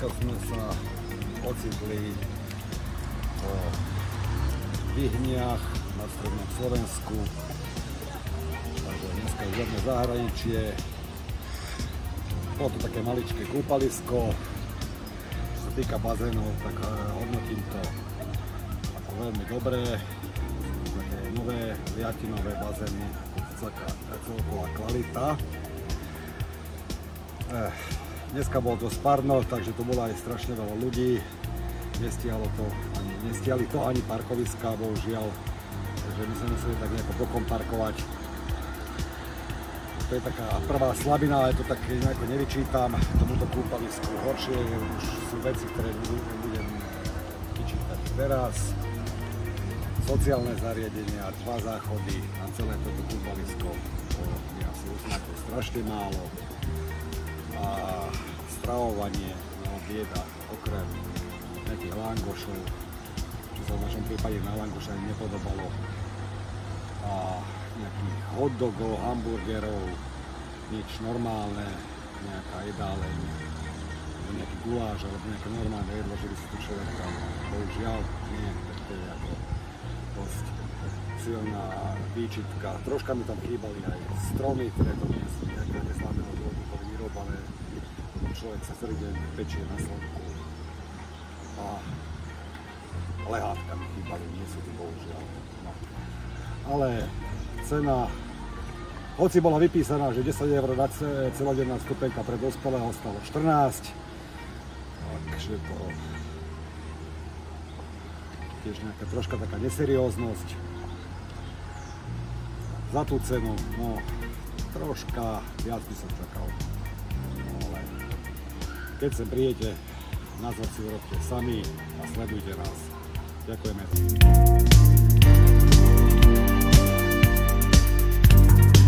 dneska sme sa ocitli po Vyhniach na strednom Slovensku. Takže dneska je žiadne zahraničie. Bolo to také maličké kúpalisko. Čo sa týka bazénov, tak hodnotím to ako veľmi dobré. Také nové liatinové bazény, celková kvalita. Dneska bolo to spárno, takže to bolo aj strašne veľa ľudí. Nestiali to ani parkoviská, bohužiaľ. Takže my sme museli tak nejako bokom parkovať. To je taká prvá slabina, ale to tak nejako nevyčítam tomuto kúpalisku. Horšie už sú veci, ktoré budem vyčítať teraz. Sociálne zariadenia, 2 záchody na celé toto kúpalisko. Ja si myslím, to je strašne málo. A stravovanie, no bieda, okrem nejakých langošov, čo sa v našom prípade na langoša ani nepodobalo, a nejakých hotdogov, hamburgerov, nič normálne, nejaká jedáleň, nejaký guláš alebo nejaké normálne jedlo, že by si tu človek dal. Bohužiaľ nie, tak to je ako dosť silná výčitka. Troška mi tam chýbali aj stromy, ktoré to nie sú nejaké neznámeho dôvodu boli vyrobané. Človek sa celý deň pečie na slnku. A lehátka mi chýbali, nie sú tu bohužiaľ. No. Ale cena, hoci bola vypísaná, že 10 € na celodenná vstupenka pre dospelého stalo 14, takže to tiež nejaká troška taká neserióznosť. Za tú cenu, no troška viac by som čakal. No, ale keď sem prídete, názor si urobte sami a sledujte nás. Ďakujeme.